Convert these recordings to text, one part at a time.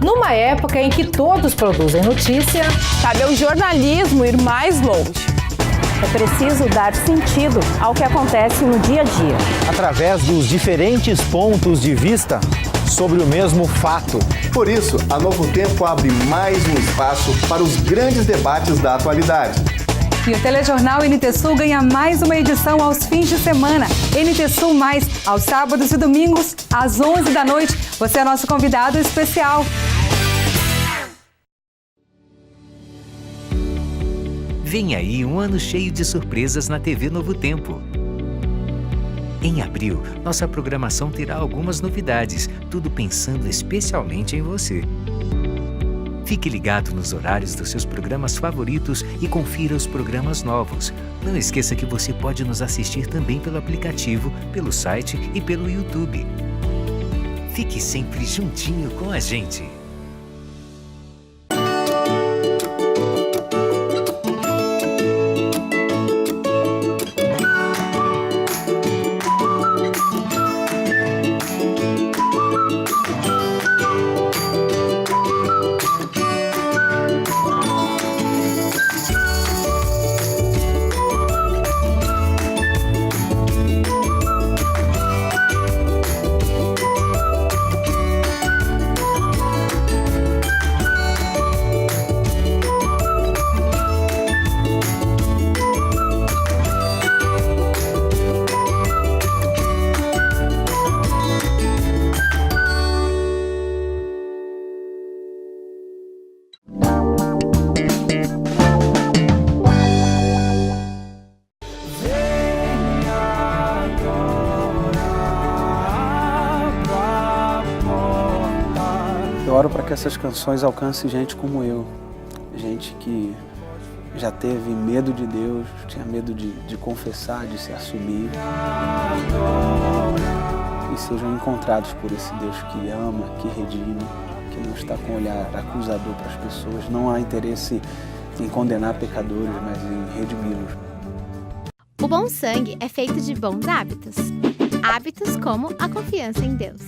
Numa época em que todos produzem notícia, cabe ao jornalismo ir mais longe. É preciso dar sentido ao que acontece no dia a dia. Através dos diferentes pontos de vista sobre o mesmo fato. Por isso, a Novo Tempo abre mais um espaço para os grandes debates da atualidade. E o Telejornal NT Sul ganha mais uma edição aos fins de semana. NT Sul Mais, aos sábados e domingos, às 11 da noite. Você é nosso convidado especial. Vem aí um ano cheio de surpresas na TV Novo Tempo. Em abril, nossa programação terá algumas novidades, tudo pensando especialmente em você. Fique ligado nos horários dos seus programas favoritos e confira os programas novos. Não esqueça que você pode nos assistir também pelo aplicativo, pelo site e pelo YouTube. Fique sempre juntinho com a gente. Eu oro para que essas canções alcancem gente como eu, gente que já teve medo de Deus, tinha medo de confessar, de se assumir, e sejam encontrados por esse Deus que ama, que redime, que não está com um olhar acusador para as pessoas. Não há interesse em condenar pecadores, mas em redimi-los. O bom sangue é feito de bons hábitos. Hábitos como a confiança em Deus.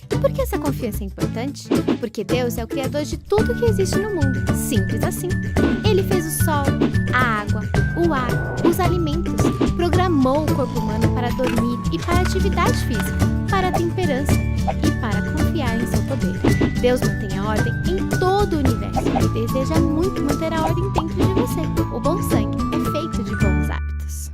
E por que essa confiança é importante? Porque Deus é o criador de tudo que existe no mundo. Simples assim. Ele fez o sol, a água, o ar, os alimentos. Programou o corpo humano para dormir e para a atividade física, para a temperança e para confiar em seu poder. Deus mantém a ordem em todo o universo e deseja muito manter a ordem dentro de você. O bom sangue é feito de bons hábitos.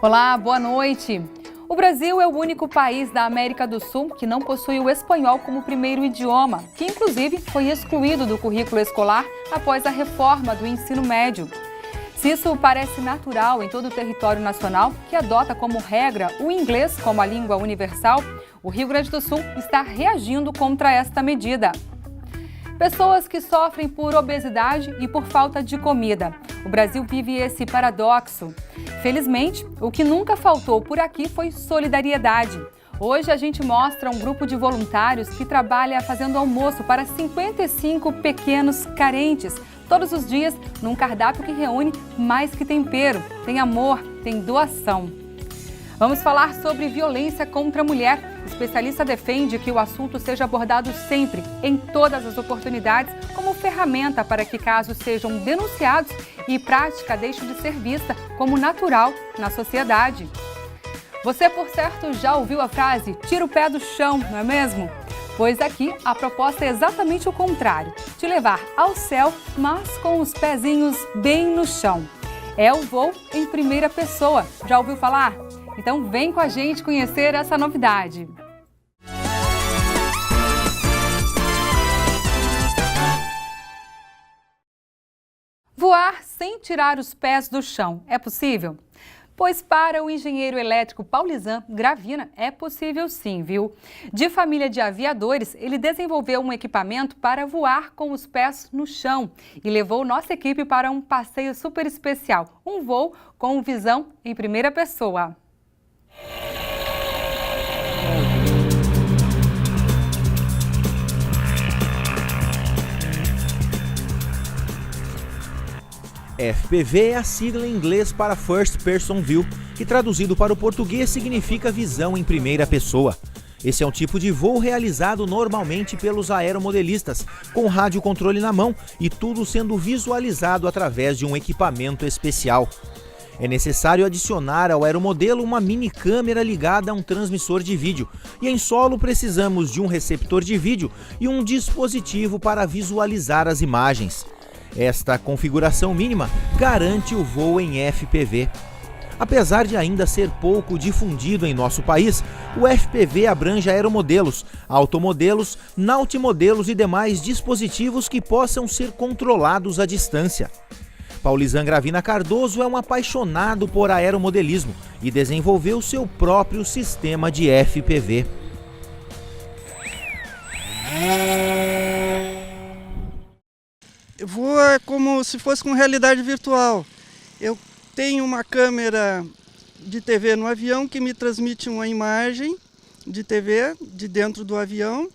Olá, boa noite. O Brasil é o único país da América do Sul que não possui o espanhol como primeiro idioma, que inclusive foi excluído do currículo escolar após a reforma do ensino médio. Se isso parece natural em todo o território nacional, que adota como regra o inglês como a língua universal, o Rio Grande do Sul está reagindo contra esta medida. Pessoas que sofrem por obesidade e por falta de comida. O Brasil vive esse paradoxo. Felizmente, o que nunca faltou por aqui foi solidariedade. Hoje a gente mostra um grupo de voluntários que trabalha fazendo almoço para 55 pequenos carentes, todos os dias num cardápio que reúne mais que tempero, tem amor, tem doação. Vamos falar sobre violência contra a mulher. O especialista defende que o assunto seja abordado sempre, em todas as oportunidades, como ferramenta para que casos sejam denunciados e prática deixe de ser vista como natural na sociedade. Você, por certo, já ouviu a frase "tira o pé do chão", não é mesmo? Pois aqui a proposta é exatamente o contrário, te levar ao céu, mas com os pezinhos bem no chão. É o voo em primeira pessoa. Já ouviu falar? Então vem com a gente conhecer essa novidade. Voar sem tirar os pés do chão é possível? Pois para o engenheiro elétrico Paulizan Gravina é possível sim, viu? De família de aviadores, ele desenvolveu um equipamento para voar com os pés no chão e levou nossa equipe para um passeio super especial, um voo com visão em primeira pessoa. FPV é a sigla em inglês para First Person View, que traduzido para o português significa visão em primeira pessoa. Esse é um tipo de voo realizado normalmente pelos aeromodelistas, com radiocontrole na mão e tudo sendo visualizado através de um equipamento especial. É necessário adicionar ao aeromodelo uma mini câmera ligada a um transmissor de vídeo, e em solo precisamos de um receptor de vídeo e um dispositivo para visualizar as imagens. Esta configuração mínima garante o voo em FPV. Apesar de ainda ser pouco difundido em nosso país, o FPV abrange aeromodelos, automodelos, nautimodelos e demais dispositivos que possam ser controlados à distância. Paulizan Gravina Cardoso é um apaixonado por aeromodelismo e desenvolveu seu próprio sistema de FPV. Voo é como se fosse com realidade virtual. Eu tenho uma câmera de TV no avião que me transmite uma imagem de TV de dentro do avião,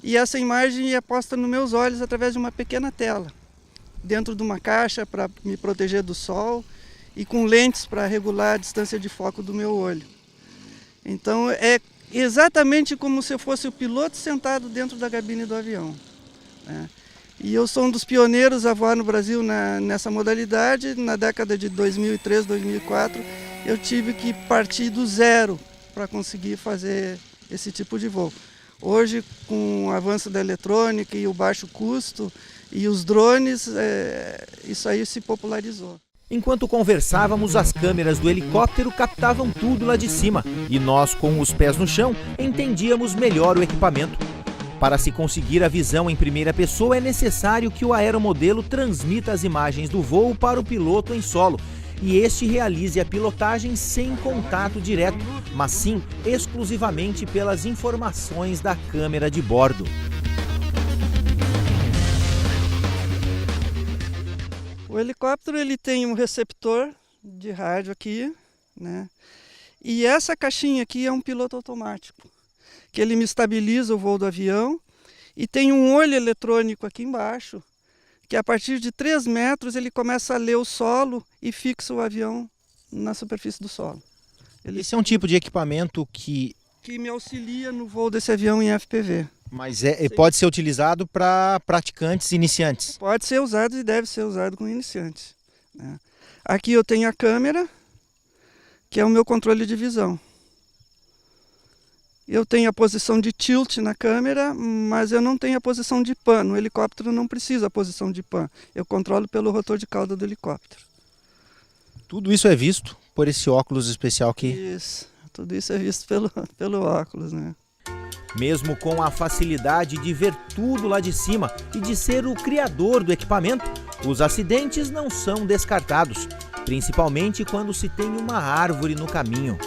e essa imagem é posta nos meus olhos através de uma pequena tela, dentro de uma caixa para me proteger do sol e com lentes para regular a distância de foco do meu olho. Então é exatamente como se eu fosse o piloto sentado dentro da cabine do avião, né? E eu sou um dos pioneiros a voar no Brasil nessa modalidade. Na década de 2003, 2004, eu tive que partir do zero para conseguir fazer esse tipo de voo. Hoje, com o avanço da eletrônica e o baixo custo e os drones, isso aí se popularizou. Enquanto conversávamos, as câmeras do helicóptero captavam tudo lá de cima e nós, com os pés no chão, entendíamos melhor o equipamento. Para se conseguir a visão em primeira pessoa, é necessário que o aeromodelo transmita as imagens do voo para o piloto em solo e este realize a pilotagem sem contato direto, mas sim exclusivamente pelas informações da câmera de bordo. O helicóptero ele tem um receptor de rádio aqui, né? E essa caixinha aqui é um piloto automático, que ele me estabiliza o voo do avião, e tem um olho eletrônico aqui embaixo, que a partir de 3 metros ele começa a ler o solo e fixa o avião na superfície do solo. Esse é um tipo de equipamento que me auxilia no voo desse avião em FPV. Mas pode ser utilizado para praticantes iniciantes? Pode ser usado e deve ser usado com iniciantes, né? Aqui eu tenho a câmera, que é o meu controle de visão. Eu tenho a posição de tilt na câmera, mas eu não tenho a posição de pan. No helicóptero não precisa a posição de pan. Eu controlo pelo rotor de cauda do helicóptero. Tudo isso é visto por esse óculos especial aqui? Isso, tudo isso é visto pelo óculos, né? Mesmo com a facilidade de ver tudo lá de cima e de ser o criador do equipamento, os acidentes não são descartados, principalmente quando se tem uma árvore no caminho.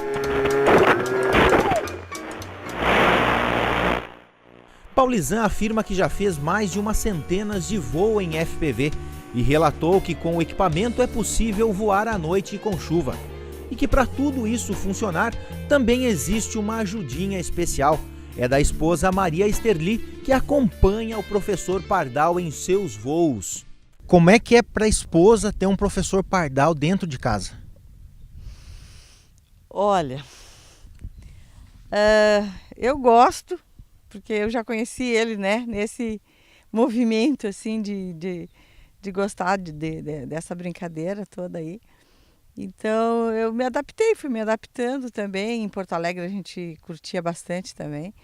Paulizan afirma que já fez mais de umas centenas de voos em FPV e relatou que com o equipamento é possível voar à noite com chuva. E que para tudo isso funcionar, também existe uma ajudinha especial. É da esposa Maria Esterli, que acompanha o professor Pardal em seus voos. Como é que é para a esposa ter um professor Pardal dentro de casa? Olha, eu gosto, porque eu já conheci ele, né, nesse movimento assim de gostar dessa brincadeira toda aí. Então eu me adaptei, fui me adaptando também. Em Porto Alegre a gente curtia bastante também.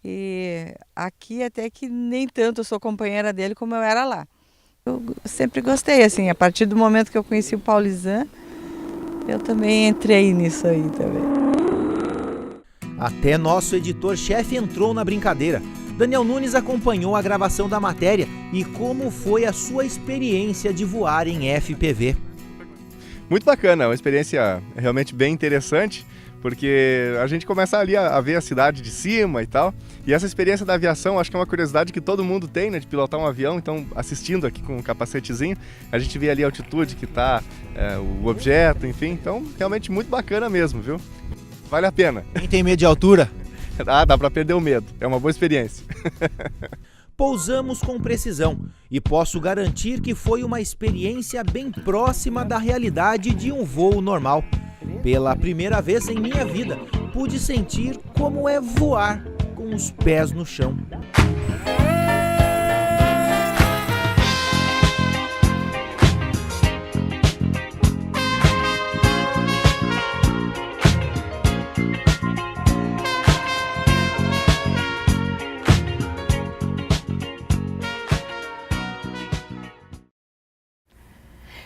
E aqui até que nem tanto eu sou companheira dele como eu era lá. Eu sempre gostei, assim, a partir do momento que eu conheci o Paulizan, eu também entrei nisso aí também. Até nosso editor-chefe entrou na brincadeira. Daniel Nunes acompanhou a gravação da matéria e como foi a sua experiência de voar em FPV. Muito bacana, uma experiência realmente bem interessante, porque a gente começa ali a ver a cidade de cima e tal. E essa experiência da aviação, acho que é uma curiosidade que todo mundo tem, né, de pilotar um avião. Então, assistindo aqui com um capacetezinho, a gente vê ali a altitude que está o objeto, enfim. Então, realmente muito bacana mesmo, viu? Vale a pena. Quem tem medo de altura? Dá para perder o medo. É uma boa experiência. Pousamos com precisão e posso garantir que foi uma experiência bem próxima da realidade de um voo normal. Pela primeira vez em minha vida, pude sentir como é voar com os pés no chão.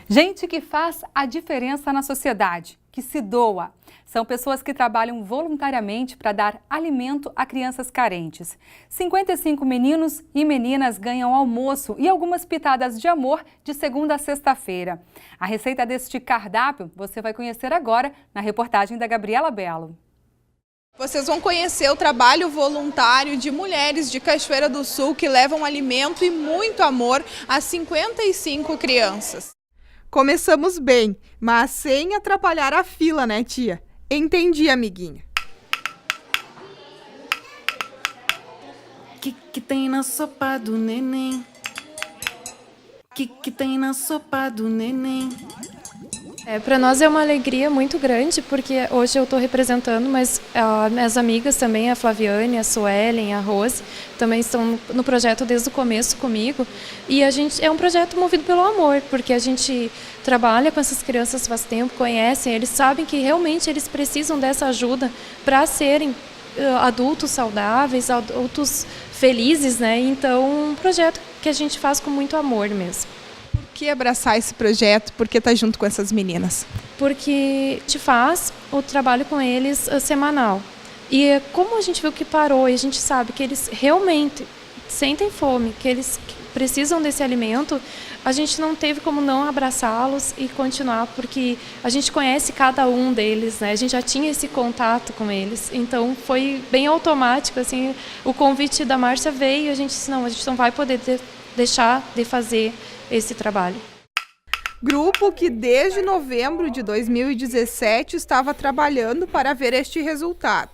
Gente que faz a diferença na sociedade, que se doa. São pessoas que trabalham voluntariamente para dar alimento a crianças carentes. 55 meninos e meninas ganham almoço e algumas pitadas de amor de segunda a sexta-feira. A receita deste cardápio você vai conhecer agora na reportagem da Gabriela Belo. Vocês vão conhecer o trabalho voluntário de mulheres de Cachoeira do Sul que levam alimento e muito amor a 55 crianças. Começamos bem, mas sem atrapalhar a fila, né, tia? Entendi, amiguinha. Que tem na sopa do neném? Que tem na sopa do neném? Para nós é uma alegria muito grande, porque hoje eu estou representando, mas minhas amigas também, a Flaviane, a Suelen, a Rose, também estão no projeto desde o começo comigo. E a gente é um projeto movido pelo amor, porque a gente trabalha com essas crianças faz tempo, conhecem, eles sabem que realmente eles precisam dessa ajuda para serem adultos saudáveis, adultos felizes, né? Então, um projeto que a gente faz com muito amor mesmo. Por que abraçar esse projeto? Por que estar junto com essas meninas? Porque a gente faz o trabalho com eles semanal. E como a gente viu que parou e a gente sabe que eles realmente sentem fome, que eles precisam desse alimento, a gente não teve como não abraçá-los e continuar, porque a gente conhece cada um deles, né? A gente já tinha esse contato com eles. Então foi bem automático, assim, o convite da Márcia veio e a gente disse, não, a gente não vai poder deixar de fazer esse trabalho. Grupo que desde novembro de 2017 estava trabalhando para ver este resultado.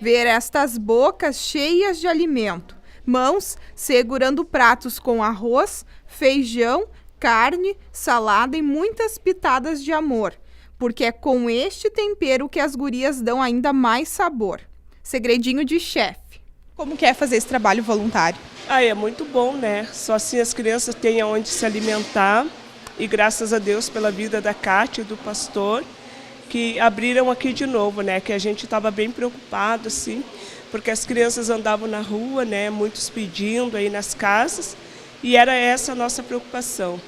Ver estas bocas cheias de alimento, mãos segurando pratos com arroz, feijão, carne, salada e muitas pitadas de amor, porque é com este tempero que as gurias dão ainda mais sabor. Segredinho de chefe. Como que é fazer esse trabalho voluntário? É muito bom, né? Só assim as crianças têm onde se alimentar e graças a Deus pela vida da Cátia e do pastor que abriram aqui de novo, né? Que a gente estava bem preocupado, assim, porque as crianças andavam na rua, né? Muitos pedindo aí nas casas e era essa a nossa preocupação.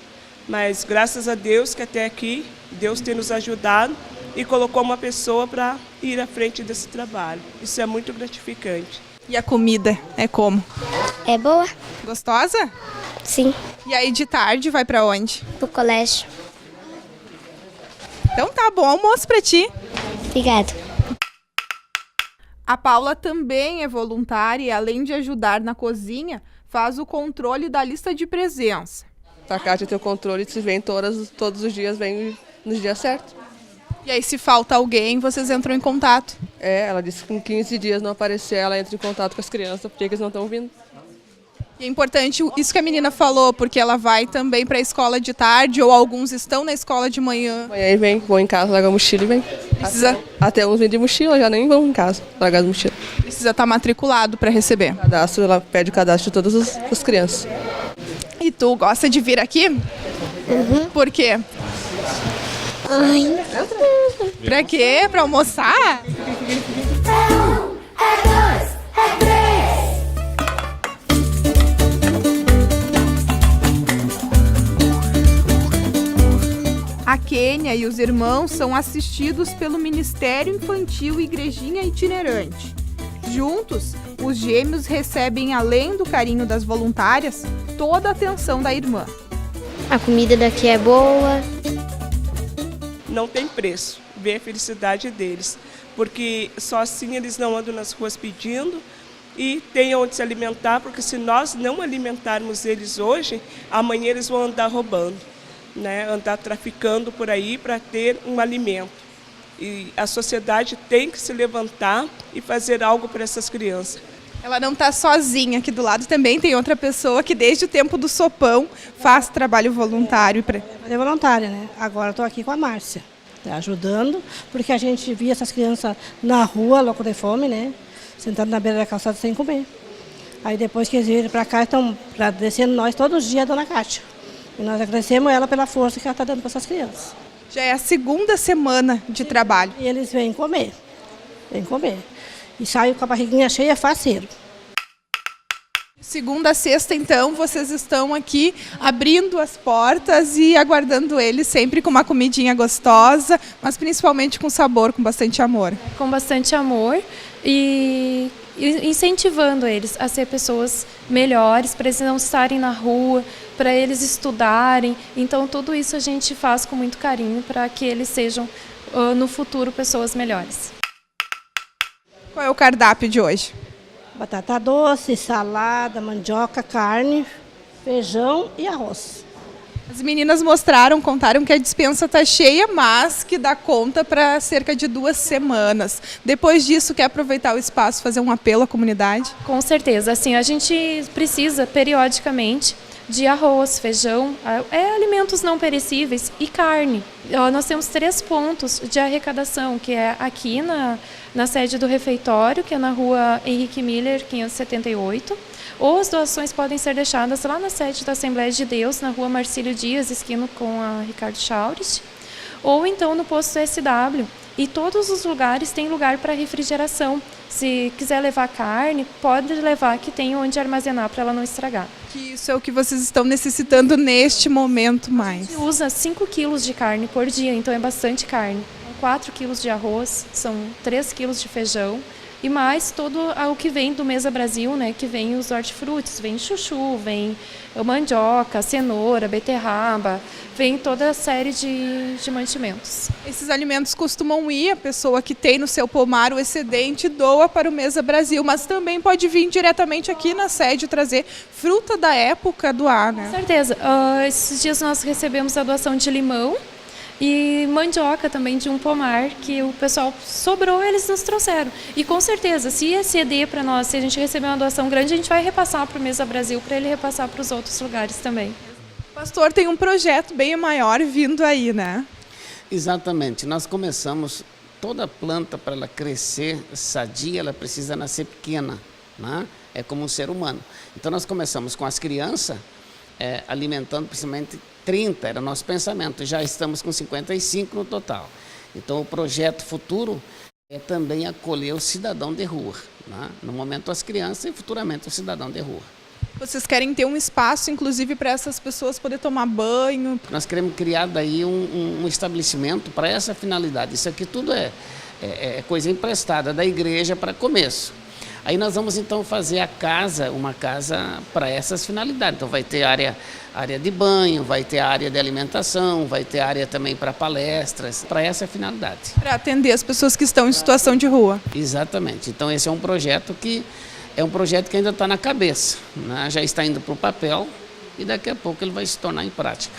Mas graças a Deus que até aqui Deus tem nos ajudado e colocou uma pessoa para ir à frente desse trabalho. Isso é muito gratificante. E a comida é como? É boa. Gostosa? Sim. E aí de tarde vai pra onde? Pro colégio. Então tá, bom almoço pra ti. Obrigada. A Paula também é voluntária e, além de ajudar na cozinha, faz o controle da lista de presença. A Cátia tem o controle, se vem todos os dias, vem nos dias certos. E aí, se falta alguém, vocês entram em contato? Ela disse que com 15 dias não aparecer, ela entra em contato com as crianças, porque eles não estão vindo. E é importante isso que a menina falou, porque ela vai também para a escola de tarde, ou alguns estão na escola de manhã. Amanhã vão em casa, larga a mochila e vem. Até uns vêm de mochila, já nem vão em casa, largar as mochilas. Precisa estar matriculado para receber. Cadastro, ela pede o cadastro de todas as crianças. E tu gosta de vir aqui? Uhum. Por quê? Ai. Pra quê? Pra almoçar? A Kênia e os irmãos são assistidos pelo Ministério Infantil Igrejinha Itinerante. Juntos, os gêmeos recebem, além do carinho das voluntárias, toda a atenção da irmã. A comida daqui é boa. Não tem preço ver a felicidade deles, porque só assim eles não andam nas ruas pedindo e têm onde se alimentar, porque se nós não alimentarmos eles hoje, amanhã eles vão andar roubando, né? Andar traficando por aí para ter um alimento. E a sociedade tem que se levantar e fazer algo para essas crianças. Ela não está sozinha, aqui do lado também tem outra pessoa que desde o tempo do sopão faz trabalho voluntário. É voluntária, né? Agora estou aqui com a Márcia, tá ajudando, porque a gente via essas crianças na rua, louco de fome, né? Sentado na beira da calçada sem comer. Aí depois que eles vieram para cá, estão agradecendo nós todos os dias, a dona Cátia. E nós agradecemos ela pela força que ela está dando para essas crianças. Já é a segunda semana de trabalho. E eles vêm comer, E saem com a barriguinha cheia, faceiro. Segunda a sexta, então, vocês estão aqui abrindo as portas e aguardando eles sempre com uma comidinha gostosa, mas principalmente com sabor, com bastante amor. Com bastante amor e incentivando eles a ser pessoas melhores, para eles não estarem na rua, para eles estudarem. Então, tudo isso a gente faz com muito carinho para que eles sejam, no futuro, pessoas melhores. Qual é o cardápio de hoje? Batata doce, salada, mandioca, carne, feijão e arroz. As meninas contaram que a despensa está cheia, mas que dá conta para cerca de 2 semanas. Depois disso, quer aproveitar o espaço, fazer um apelo à comunidade? Com certeza. Assim, a gente precisa, periodicamente, de arroz, feijão, alimentos não perecíveis e carne. Nós temos 3 pontos de arrecadação, que é aqui na sede do refeitório, que é na rua Henrique Miller, 578. Ou as doações podem ser deixadas lá na sede da Assembleia de Deus, na rua Marcílio Dias, esquina com a Ricardo Chaures, ou então no posto SW. E todos os lugares têm lugar para refrigeração. Se quiser levar carne, pode levar, que tem onde armazenar para ela não estragar. Que isso é o que vocês estão necessitando neste momento mais. A gente usa 5 quilos de carne por dia, então é bastante carne. 4 quilos de arroz, são 3 quilos de feijão. E mais todo o que vem do Mesa Brasil, né, que vem os hortifrutis, vem chuchu, vem mandioca, cenoura, beterraba, vem toda a série de mantimentos. Esses alimentos costumam ir, a pessoa que tem no seu pomar o excedente doa para o Mesa Brasil, mas também pode vir diretamente aqui na sede trazer fruta da época do ar, né? Com certeza. Esses dias nós recebemos a doação de limão, e mandioca também de um pomar que o pessoal sobrou, eles nos trouxeram. E com certeza, se exceder para nós, se a gente receber uma doação grande, a gente vai repassar para o Mesa Brasil, para ele repassar para os outros lugares também. Pastor, tem um projeto bem maior vindo aí, né? Exatamente. Nós começamos, toda planta para ela crescer sadia, ela precisa nascer pequena, né? É como um ser humano. Então nós começamos com as crianças, alimentando principalmente 30, era o nosso pensamento, já estamos com 55 no total. Então o projeto futuro é também acolher o cidadão de rua, né? No momento as crianças e futuramente o cidadão de rua. Vocês querem ter um espaço, inclusive, para essas pessoas poderem tomar banho? Nós queremos criar daí um estabelecimento para essa finalidade. Isso aqui tudo é coisa emprestada da igreja para começo. Aí nós vamos então fazer uma casa para essas finalidades. Então vai ter área de banho, vai ter área de alimentação, vai ter área também para palestras, para essa finalidade. Para atender as pessoas que estão em situação de rua. Exatamente. Então esse é um projeto que ainda está na cabeça, né? Já está indo para o papel e daqui a pouco ele vai se tornar em prática.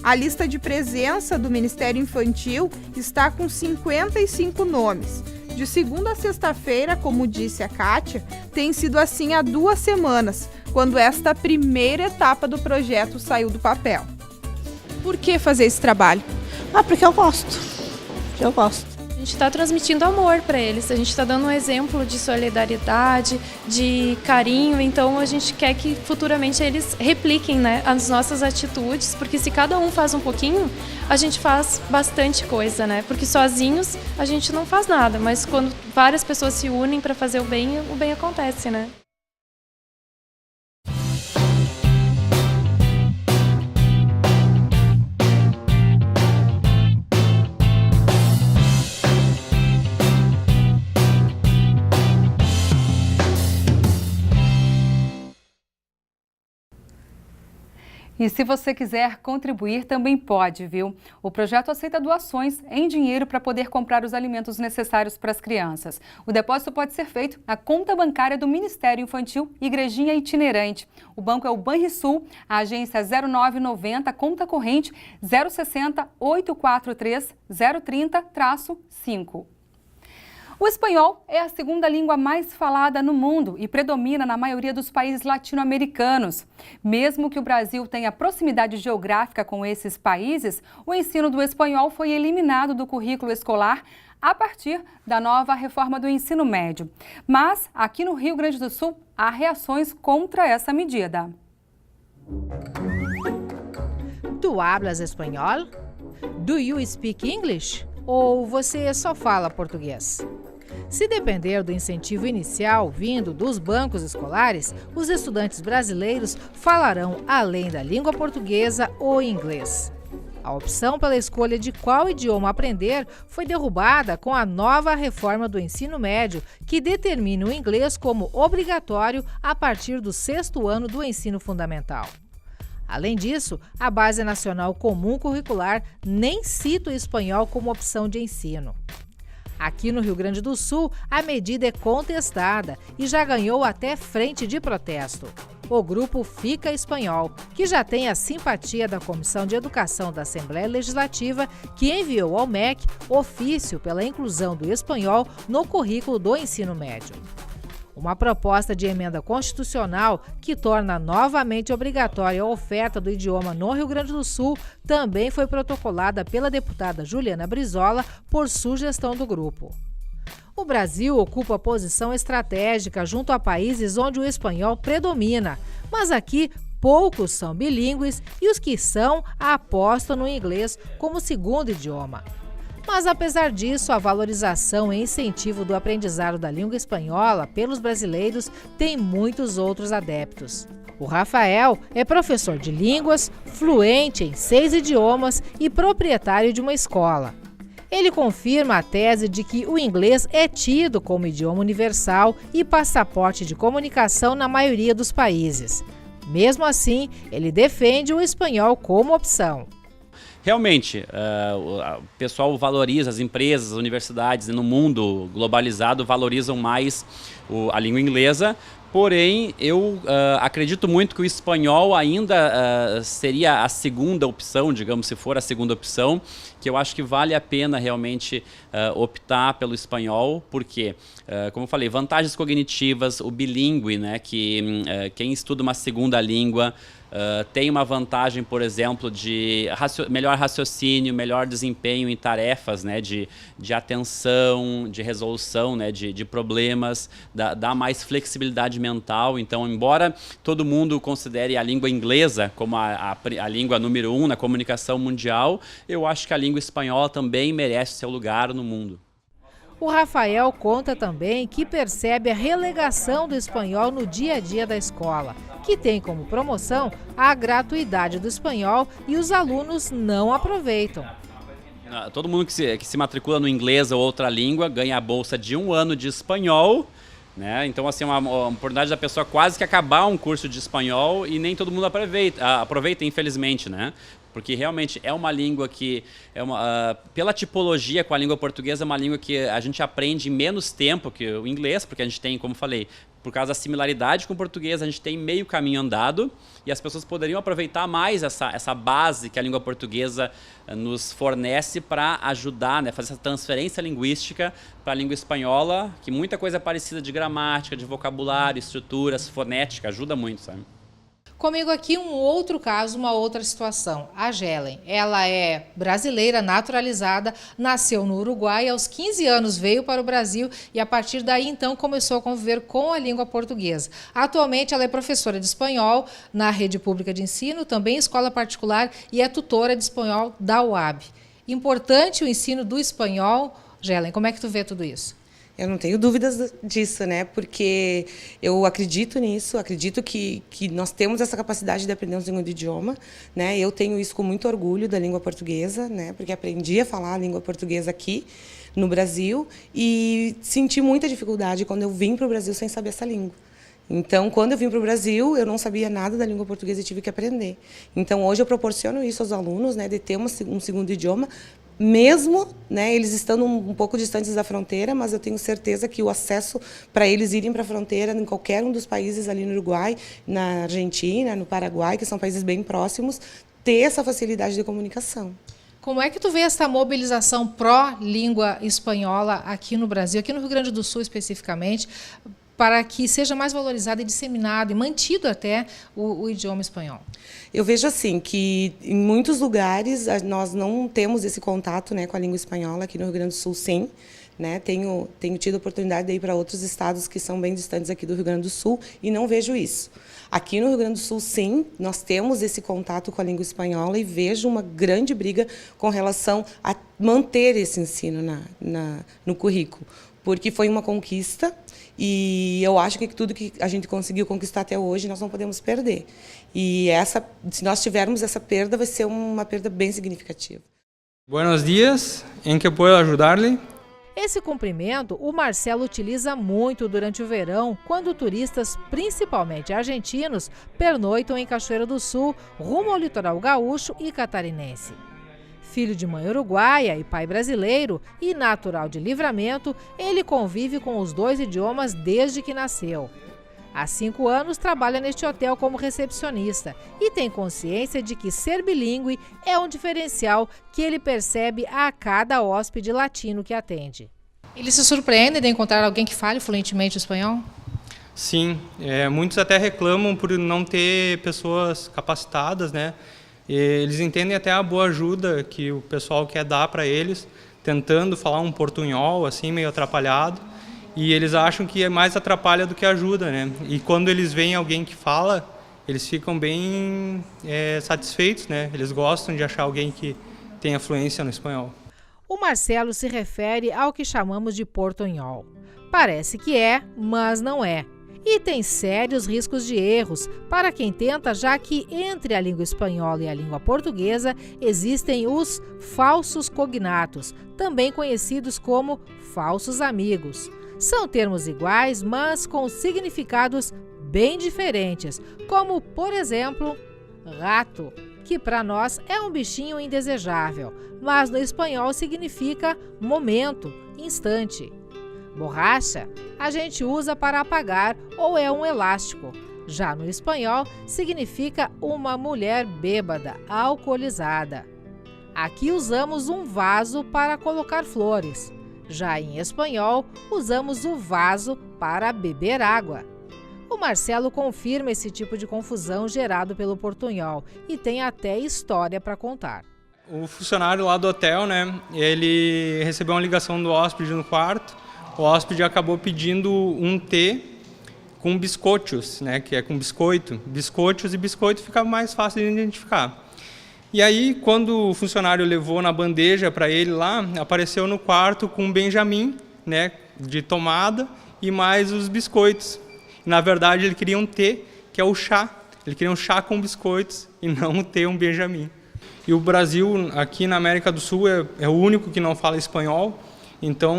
A lista de presença do Ministério Infantil está com 55 nomes. De segunda a sexta-feira, como disse a Kátia, tem sido assim há 2 semanas, quando esta primeira etapa do projeto saiu do papel. Por que fazer esse trabalho? Porque eu gosto. Eu gosto. A gente está transmitindo amor para eles, a gente está dando um exemplo de solidariedade, de carinho, então a gente quer que futuramente eles repliquem, né, as nossas atitudes, porque se cada um faz um pouquinho, a gente faz bastante coisa, né? Porque sozinhos a gente não faz nada, mas quando várias pessoas se unem para fazer o bem acontece, né? E se você quiser contribuir, também pode, viu? O projeto aceita doações em dinheiro para poder comprar os alimentos necessários para as crianças. O depósito pode ser feito na conta bancária do Ministério Infantil Igrejinha Itinerante. O banco é o Banrisul, a agência 0990, conta corrente 060 843 030-5. O espanhol é a segunda língua mais falada no mundo e predomina na maioria dos países latino-americanos. Mesmo que o Brasil tenha proximidade geográfica com esses países, o ensino do espanhol foi eliminado do currículo escolar a partir da nova reforma do ensino médio. Mas, aqui no Rio Grande do Sul, há reações contra essa medida. Tu hablas espanhol? Do you speak English? Ou você só fala português? Se depender do incentivo inicial vindo dos bancos escolares, os estudantes brasileiros falarão, além da língua portuguesa, o inglês. A opção pela escolha de qual idioma aprender foi derrubada com a nova reforma do ensino médio, que determina o inglês como obrigatório a partir do 6º ano do ensino fundamental. Além disso, a Base Nacional Comum Curricular nem cita o espanhol como opção de ensino. Aqui no Rio Grande do Sul, a medida é contestada e já ganhou até frente de protesto. O grupo Fica Espanhol, que já tem a simpatia da Comissão de Educação da Assembleia Legislativa, que enviou ao MEC ofício pela inclusão do espanhol no currículo do ensino médio. Uma proposta de emenda constitucional que torna novamente obrigatória a oferta do idioma no Rio Grande do Sul também foi protocolada pela deputada Juliana Brizola por sugestão do grupo. O Brasil ocupa posição estratégica junto a países onde o espanhol predomina, mas aqui poucos são bilíngues e os que são apostam no inglês como segundo idioma. Mas, apesar disso, a valorização e incentivo do aprendizado da língua espanhola pelos brasileiros tem muitos outros adeptos. O Rafael é professor de línguas, fluente em 6 idiomas e proprietário de uma escola. Ele confirma a tese de que o inglês é tido como idioma universal e passaporte de comunicação na maioria dos países. Mesmo assim, ele defende o espanhol como opção. Realmente, o pessoal valoriza, as empresas, as universidades no mundo globalizado valorizam mais a língua inglesa, porém eu acredito muito que o espanhol ainda seria a segunda opção, digamos, se for a segunda opção, que eu acho que vale a pena realmente optar pelo espanhol, porque, como eu falei, vantagens cognitivas, o bilíngue, né, que quem estuda uma segunda língua tem uma vantagem, por exemplo, de melhor raciocínio, melhor desempenho em tarefas, né, de atenção, de resolução, né, de problemas, dá mais flexibilidade mental. Então, embora todo mundo considere a língua inglesa como a língua número 1 na comunicação mundial, eu acho que a língua espanhola também merece seu lugar no mundo. O Rafael conta também que percebe a relegação do espanhol no dia a dia da escola, que tem como promoção a gratuidade do espanhol e os alunos não aproveitam. Todo mundo que se matricula no inglês ou outra língua ganha a bolsa de 1 ano de espanhol, né? Então, assim, uma oportunidade da pessoa quase que acabar um curso de espanhol e nem todo mundo aproveita, infelizmente, né? Porque realmente é uma língua que, pela tipologia com a língua portuguesa, é uma língua que a gente aprende em menos tempo que o inglês, porque a gente tem, como falei, por causa da similaridade com o português, a gente tem meio caminho andado e as pessoas poderiam aproveitar mais essa base que a língua portuguesa nos fornece para ajudar, né, fazer essa transferência linguística para a língua espanhola, que muita coisa é parecida de gramática, de vocabulário, estruturas, fonética, ajuda muito, sabe? Comigo aqui um outro caso, uma outra situação. A Gelen, ela é brasileira, naturalizada, nasceu no Uruguai, e aos 15 anos veio para o Brasil e a partir daí então começou a conviver com a língua portuguesa. Atualmente ela é professora de espanhol na rede pública de ensino, também em escola particular e é tutora de espanhol da UAB. Importante o ensino do espanhol. Gelen, como é que tu vê tudo isso? Eu não tenho dúvidas disso, né? Porque eu acredito nisso, acredito que nós temos essa capacidade de aprender um segundo idioma, né? Eu tenho isso com muito orgulho da língua portuguesa, né? Porque aprendi a falar a língua portuguesa aqui no Brasil e senti muita dificuldade quando eu vim para o Brasil sem saber essa língua. Então, quando eu vim para o Brasil, eu não sabia nada da língua portuguesa e tive que aprender. Então, hoje eu proporciono isso aos alunos, né? De ter um segundo idioma, mesmo, né, eles estando um pouco distantes da fronteira, mas eu tenho certeza que o acesso para eles irem para a fronteira em qualquer um dos países ali no Uruguai, na Argentina, no Paraguai, que são países bem próximos, ter essa facilidade de comunicação. Como é que tu vê essa mobilização pró-língua espanhola aqui no Brasil, aqui no Rio Grande do Sul especificamente, para que seja mais valorizado e disseminado e mantido até o idioma espanhol? Eu vejo assim que em muitos lugares nós não temos esse contato, né, com a língua espanhola. Aqui no Rio Grande do Sul, sim. Né? Tenho tido oportunidade de ir para outros estados que são bem distantes aqui do Rio Grande do Sul e não vejo isso. Aqui no Rio Grande do Sul, sim, nós temos esse contato com a língua espanhola e vejo uma grande briga com relação a manter esse ensino no currículo, porque foi uma conquista e eu acho que tudo que a gente conseguiu conquistar até hoje nós não podemos perder. E se nós tivermos essa perda, vai ser uma perda bem significativa. Buenos dias, em que posso ajudar-lhe? Esse cumprimento o Marcelo utiliza muito durante o verão, quando turistas, principalmente argentinos, pernoitam em Cachoeira do Sul, rumo ao litoral gaúcho e catarinense. Filho de mãe uruguaia e pai brasileiro e natural de Livramento, ele convive com os 2 idiomas desde que nasceu. Há 5 anos trabalha neste hotel como recepcionista e tem consciência de que ser bilíngue é um diferencial que ele percebe a cada hóspede latino que atende. Ele se surpreende de encontrar alguém que fale fluentemente o espanhol? Sim, muitos até reclamam por não ter pessoas capacitadas, né? Eles entendem até a boa ajuda que o pessoal quer dar para eles, tentando falar um portunhol assim meio atrapalhado. E eles acham que é mais atrapalha do que ajuda, né? E quando eles veem alguém que fala, eles ficam bem satisfeitos, né? Eles gostam de achar alguém que tenha fluência no espanhol. O Marcelo se refere ao que chamamos de portunhol. Parece que é, mas não é. E tem sérios riscos de erros para quem tenta, já que entre a língua espanhola e a língua portuguesa existem os falsos cognatos, também conhecidos como falsos amigos. São termos iguais, mas com significados bem diferentes, como, por exemplo, rato, que para nós é um bichinho indesejável, mas no espanhol significa momento, instante. Borracha, a gente usa para apagar ou é um elástico. Já no espanhol, significa uma mulher bêbada, alcoolizada. Aqui usamos um vaso para colocar flores. Já em espanhol, usamos o vaso para beber água. O Marcelo confirma esse tipo de confusão gerado pelo portunhol e tem até história para contar. O funcionário lá do hotel, né, ele recebeu uma ligação do hóspede no quarto. O hóspede acabou pedindo um T com biscoitos, né, que é com biscoito. Biscoitos e biscoito fica mais fácil de identificar. E aí, quando o funcionário levou na bandeja para ele lá, apareceu no quarto com um Benjamin, né, de tomada, e mais os biscoitos. Na verdade, ele queria um T, que é o chá. Ele queria um chá com biscoitos e não ter um Benjamin. E o Brasil, aqui na América do Sul, é o único que não fala espanhol, então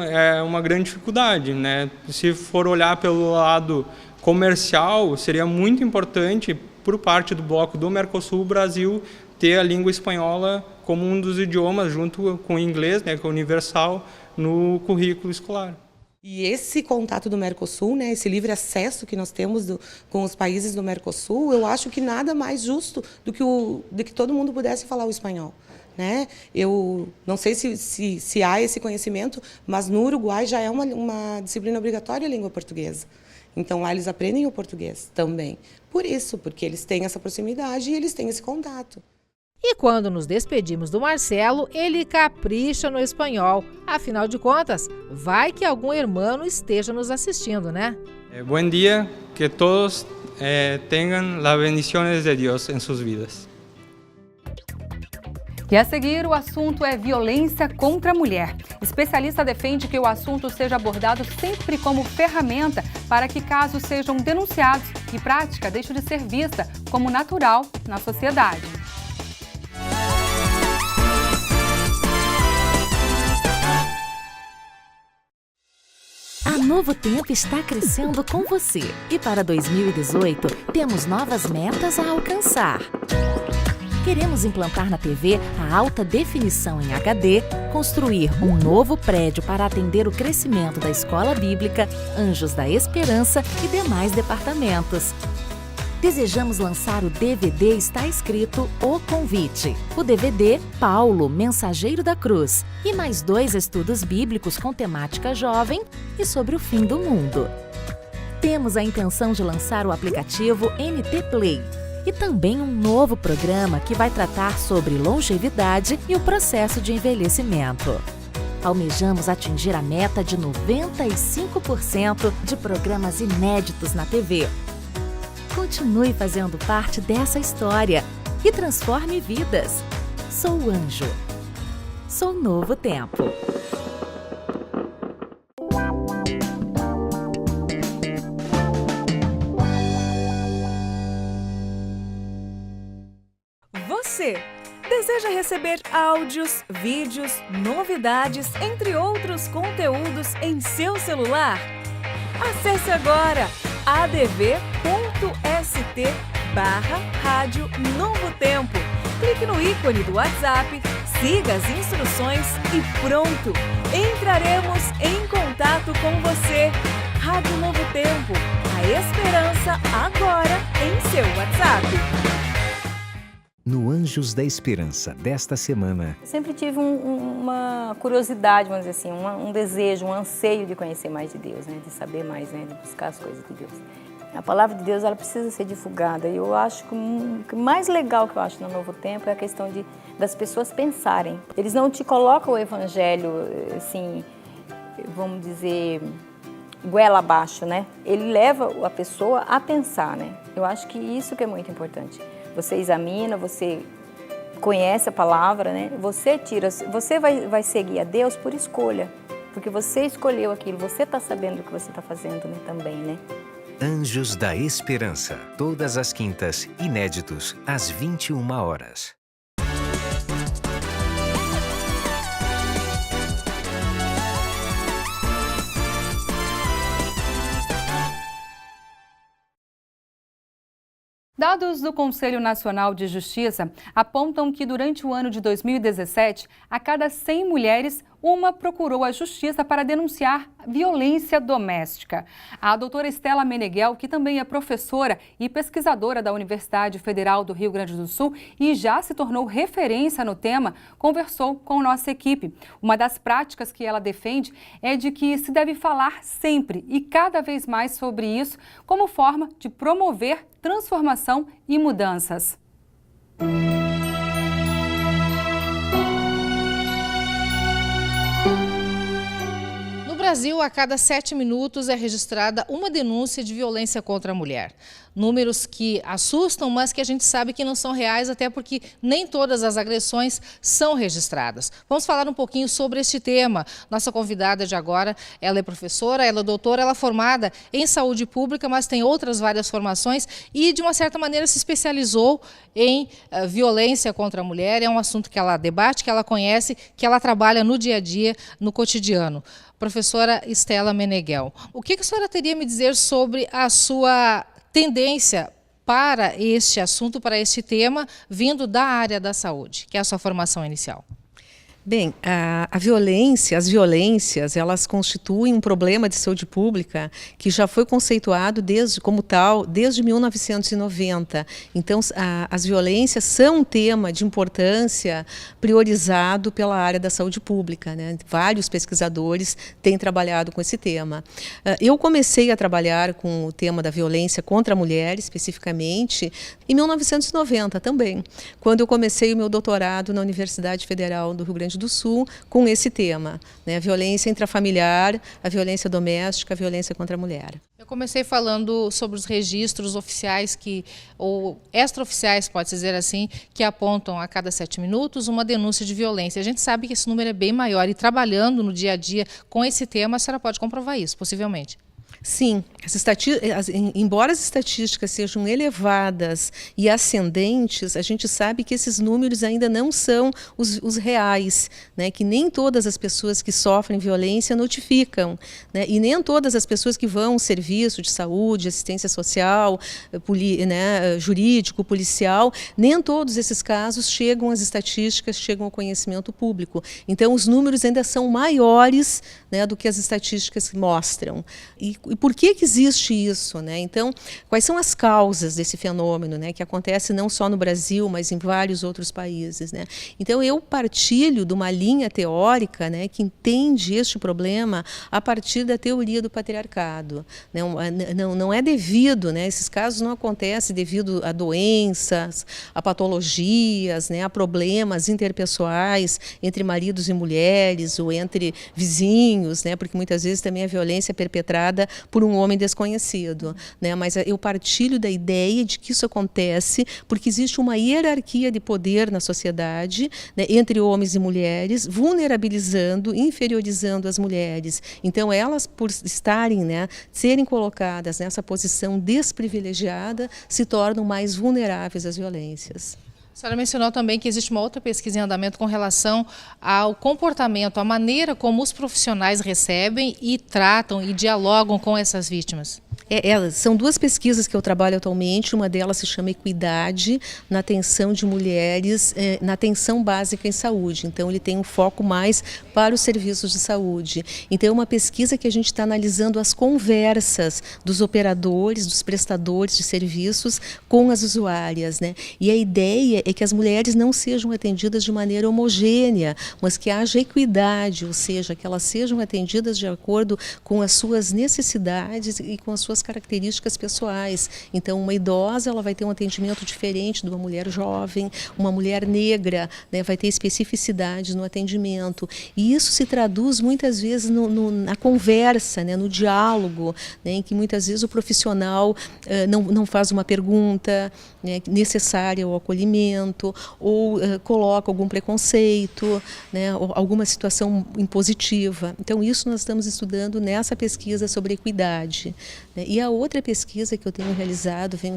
é uma grande dificuldade, né? Se for olhar pelo lado comercial, seria muito importante, por parte do bloco do Mercosul, o Brasil ter a língua espanhola como um dos idiomas, junto com o inglês, né, que é universal, no currículo escolar. E esse contato do Mercosul, né, esse livre acesso que nós temos com os países do Mercosul, eu acho que nada mais justo do que todo mundo pudesse falar o espanhol. Né? Eu não sei se há esse conhecimento, mas no Uruguai já é uma disciplina obrigatória a língua portuguesa. Então lá eles aprendem o português também. Por isso, porque eles têm essa proximidade e eles têm esse contato. E quando nos despedimos do Marcelo, ele capricha no espanhol. Afinal de contas, vai que algum irmão esteja nos assistindo, né? Bom dia, que todos tenham as bendições de Deus em suas vidas. E a seguir, o assunto é violência contra a mulher. Especialista defende que o assunto seja abordado sempre como ferramenta para que casos sejam denunciados e prática deixe de ser vista como natural na sociedade. A Novo Tempo está crescendo com você e para 2018 temos novas metas a alcançar. Queremos implantar na TV a alta definição em HD, construir um novo prédio para atender o crescimento da Escola Bíblica, Anjos da Esperança e demais departamentos. Desejamos lançar o DVD Está Escrito O Convite, o DVD Paulo, Mensageiro da Cruz e mais 2 estudos bíblicos com temática jovem e sobre o fim do mundo. Temos a intenção de lançar o aplicativo NT Play e também um novo programa que vai tratar sobre longevidade e o processo de envelhecimento. Almejamos atingir a meta de 95% de programas inéditos na TV. Continue fazendo parte dessa história e transforme vidas. Sou o Anjo. Sou Novo Tempo. Você deseja receber áudios, vídeos, novidades, entre outros conteúdos em seu celular? Acesse agora adv.st/Rádio Novo Tempo. Clique no ícone do WhatsApp, siga as instruções e pronto! Entraremos em contato com você. Rádio Novo Tempo, a esperança agora em seu WhatsApp. No Anjos da Esperança desta semana. Eu sempre tive uma curiosidade, vamos dizer assim, um desejo, um anseio de conhecer mais de Deus, né? De saber mais, né? De buscar as coisas de Deus. A palavra de Deus, ela precisa ser divulgada. E eu acho que o mais legal que eu acho no Novo Tempo é a questão das pessoas pensarem. Eles não te colocam o evangelho, assim, vamos dizer, goela abaixo, né? Ele leva a pessoa a pensar, né? Eu acho que isso que é muito importante. Você examina, você conhece a palavra, né? Você vai seguir a Deus por escolha, porque você escolheu aquilo, você está sabendo o que você está fazendo, né? Também, né? Anjos da Esperança, todas as quintas, inéditos, às 21 horas. Dados do Conselho Nacional de Justiça apontam que durante o ano de 2017, a cada 100 mulheres, uma procurou a justiça para denunciar violência doméstica. A doutora Estela Meneghel, que também é professora e pesquisadora da Universidade Federal do Rio Grande do Sul e já se tornou referência no tema, conversou com nossa equipe. Uma das práticas que ela defende é de que se deve falar sempre e cada vez mais sobre isso como forma de promover transformação e mudanças. No Brasil, a cada 7 minutos é registrada uma denúncia de violência contra a mulher. Números que assustam, mas que a gente sabe que não são reais, até porque nem todas as agressões são registradas. Vamos falar um pouquinho sobre este tema. Nossa convidada de agora, ela é professora, ela é doutora, ela é formada em saúde pública, mas tem outras várias formações e, de uma certa maneira, se especializou em violência contra a mulher. É um assunto que ela debate, que ela conhece, que ela trabalha no dia a dia, no cotidiano. Professora Estela Meneghel, o que a senhora teria a me dizer sobre a sua tendência para este assunto, para este tema, vindo da área da saúde, que é a sua formação inicial? Bem, as violências, elas constituem um problema de saúde pública que já foi conceituado como tal desde 1990. Então, as violências são um tema de importância priorizado pela área da saúde pública, né? Vários pesquisadores têm trabalhado com esse tema. Eu comecei a trabalhar com o tema da violência contra a mulher, especificamente, em 1990 também, quando eu comecei o meu doutorado na Universidade Federal do Rio Grande do Sul com esse tema, né? A violência intrafamiliar, a violência doméstica, a violência contra a mulher. Eu comecei falando sobre os registros oficiais ou extraoficiais, pode-se dizer assim, que apontam a cada 7 minutos uma denúncia de violência. A gente sabe que esse número é bem maior e trabalhando no dia a dia com esse tema, a senhora pode comprovar isso, possivelmente. Sim, embora as estatísticas sejam elevadas e ascendentes, a gente sabe que esses números ainda não são os reais, né? Que nem todas as pessoas que sofrem violência notificam, né? E nem todas as pessoas que vão ao serviço de saúde, assistência social, jurídico, policial, nem todos esses casos chegam às estatísticas, chegam ao conhecimento público. Então, os números ainda são maiores, né, do que as estatísticas mostram. E por que existe isso, né? Então, quais são as causas desse fenômeno, né, que acontece não só no Brasil, mas em vários outros países, né? Então, eu partilho de uma linha teórica, né, que entende este problema a partir da teoria do patriarcado. Não é devido, né, esses casos não acontecem devido a doenças, a patologias, né, a problemas interpessoais entre maridos e mulheres ou entre vizinhos, né, porque muitas vezes também a violência é perpetrada por um homem desconhecido, né, mas eu partilho da ideia de que isso acontece porque existe uma hierarquia de poder na sociedade, né, entre homens e mulheres, vulnerabilizando, inferiorizando as mulheres. Então, elas, por estarem, né, serem colocadas nessa posição desprivilegiada, se tornam mais vulneráveis às violências. A senhora mencionou também que existe uma outra pesquisa em andamento com relação ao comportamento, a maneira como os profissionais recebem e tratam e dialogam com essas vítimas. São duas pesquisas que eu trabalho atualmente, uma delas se chama Equidade na atenção de mulheres, na atenção básica em saúde. Então, ele tem um foco mais para os serviços de saúde. Então, é uma pesquisa que a gente está analisando as conversas dos operadores, dos prestadores de serviços com as usuárias, né? E a ideia é que as mulheres não sejam atendidas de maneira homogênea, mas que haja equidade, ou seja, que elas sejam atendidas de acordo com as suas necessidades e com as suas características pessoais. Então, uma idosa, ela vai ter um atendimento diferente de uma mulher jovem, uma mulher negra, né, vai ter especificidades no atendimento. E isso se traduz muitas vezes na conversa, né, no diálogo, né, em que muitas vezes o profissional não faz uma pergunta, né, necessária ao acolhimento, ou coloca algum preconceito, né, ou alguma situação impositiva. Então, isso nós estamos estudando nessa pesquisa sobre equidade. E a outra pesquisa que eu venho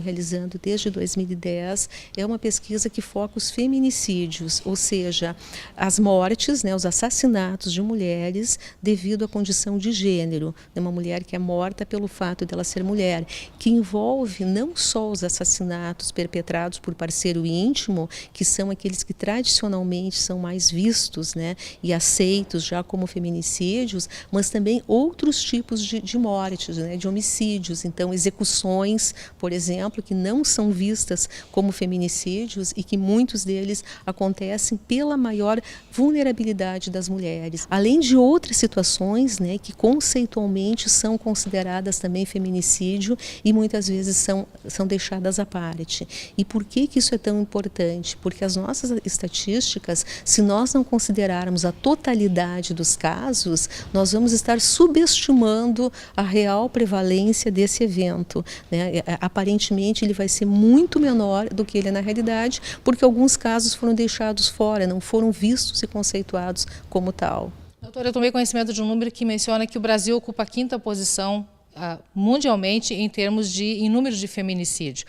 realizando desde 2010, é uma pesquisa que foca os feminicídios, ou seja, as mortes, né, os assassinatos de mulheres devido à condição de gênero. Uma mulher que é morta pelo fato dela ser mulher, que envolve não só os assassinatos perpetrados por parceiro íntimo, que são aqueles que tradicionalmente são mais vistos, né, e aceitos já como feminicídios, mas também outros tipos de mortes, né, de homicídios. Então, execuções, por exemplo, que não são vistas como feminicídios e que muitos deles acontecem pela maior vulnerabilidade das mulheres. Além de outras situações, né, que conceitualmente são consideradas também feminicídio e muitas vezes são deixadas à parte. E por que isso é tão importante? Porque as nossas estatísticas, se nós não considerarmos a totalidade dos casos, nós vamos estar subestimando a real prevalência desse evento, né? Aparentemente ele vai ser muito menor do que ele é na realidade, porque alguns casos foram deixados fora, não foram vistos e conceituados como tal. Doutora, eu tomei conhecimento de um número que menciona que o Brasil ocupa a 5ª posição mundialmente em número de feminicídio.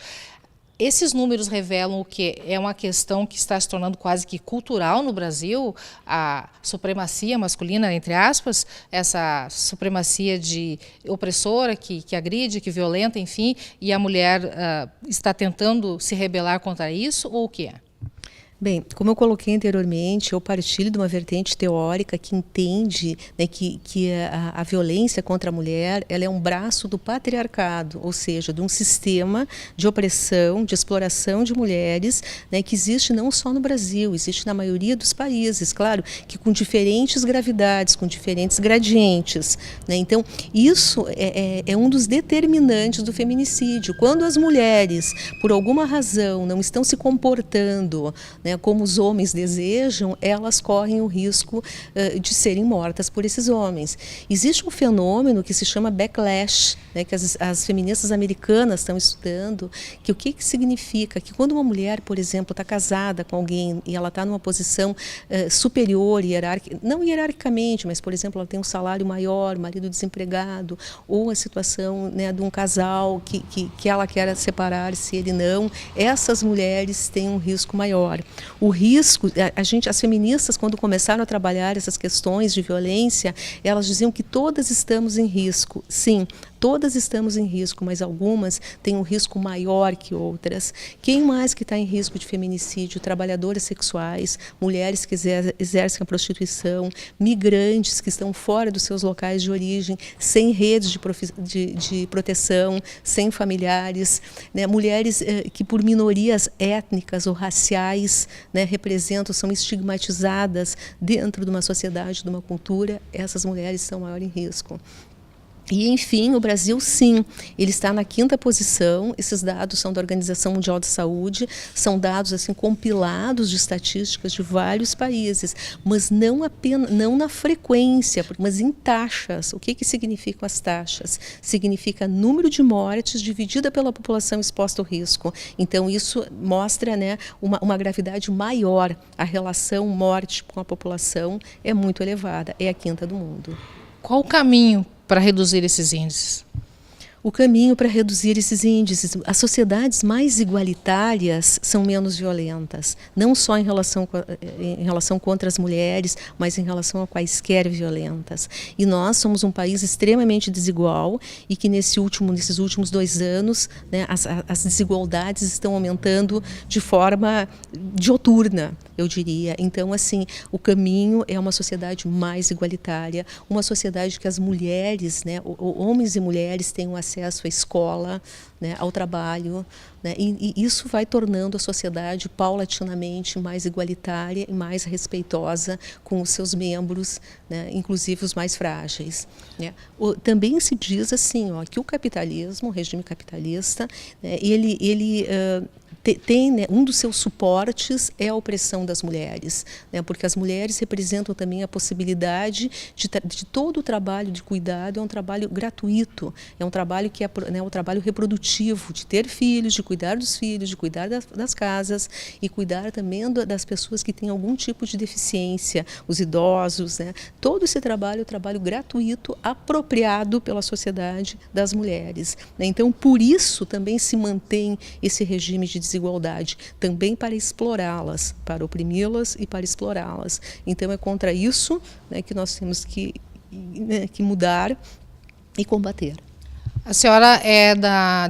Esses números revelam o que é uma questão que está se tornando quase que cultural no Brasil, a supremacia masculina, entre aspas, essa supremacia de opressora que agride, que violenta, enfim, e a mulher está tentando se rebelar contra isso, ou o que é? Bem, como eu coloquei anteriormente, eu partilho de uma vertente teórica que entende, né, que a violência contra a mulher, ela é um braço do patriarcado, ou seja, de um sistema de opressão, de exploração de mulheres, né, que existe não só no Brasil, existe na maioria dos países, claro, que com diferentes gravidades, com diferentes gradientes, né? Então, isso é um dos determinantes do feminicídio. Quando as mulheres, por alguma razão, não estão se comportando, né, como os homens desejam, elas correm o risco de serem mortas por esses homens. Existe um fenômeno que se chama backlash, né, que as feministas americanas estão estudando, que o que significa? Que quando uma mulher, por exemplo, está casada com alguém e ela está numa posição superior, não hierarquicamente, mas, por exemplo, ela tem um salário maior, marido desempregado, ou a situação, né, de um casal que ela quer separar-se, ele não, essas mulheres têm um risco maior. O risco, as feministas, quando começaram a trabalhar essas questões de violência, elas diziam que todas estamos em risco. Sim, todas estamos em risco, mas algumas têm um risco maior que outras. Quem mais que está em risco de feminicídio? Trabalhadoras sexuais, mulheres que exercem a prostituição, migrantes que estão fora dos seus locais de origem, sem redes de proteção, sem familiares, né? Mulheres que por minorias étnicas ou raciais, né, representam, são estigmatizadas dentro de uma sociedade, de uma cultura, essas mulheres estão maior em risco. E, enfim, o Brasil, sim, ele está na 5ª posição. Esses dados são da Organização Mundial de Saúde, são dados assim compilados de estatísticas de vários países, mas não apenas, não na frequência, mas em taxas. O que significam as taxas? Significa número de mortes dividida pela população exposta ao risco. Então, isso mostra, né, uma gravidade maior. A relação morte com a população é muito elevada, é a 5ª do mundo. Qual o caminho para reduzir esses índices? O caminho para reduzir esses índices, as sociedades mais igualitárias são menos violentas, não só em relação contra as mulheres, mas em relação a quaisquer violentas. E nós somos um país extremamente desigual e que nesses últimos 2 anos, né, as desigualdades estão aumentando de forma dioturna, eu diria. Então, assim, o caminho é uma sociedade mais igualitária, uma sociedade que as mulheres, né, homens e mulheres tenham acesso à escola, né, ao trabalho, né, e isso vai tornando a sociedade paulatinamente mais igualitária e mais respeitosa com os seus membros, né, inclusive os mais frágeis, né. Também se diz assim, que o capitalismo, o regime capitalista, né, ele tem, né, um dos seus suportes é a opressão das mulheres, né, porque as mulheres representam também a possibilidade de todo o trabalho de cuidado, é um trabalho gratuito, é um trabalho que é, né, um trabalho reprodutivo, de ter filhos, de cuidar dos filhos, de cuidar das casas e cuidar também das pessoas que têm algum tipo de deficiência, os idosos, né. Todo esse trabalho é um trabalho gratuito, apropriado pela sociedade das mulheres, né. Então, por isso também se mantém esse regime de desigualdade, também para explorá-las, para oprimi-las e para explorá-las. Então, é contra isso, né, que nós temos que mudar e combater. A senhora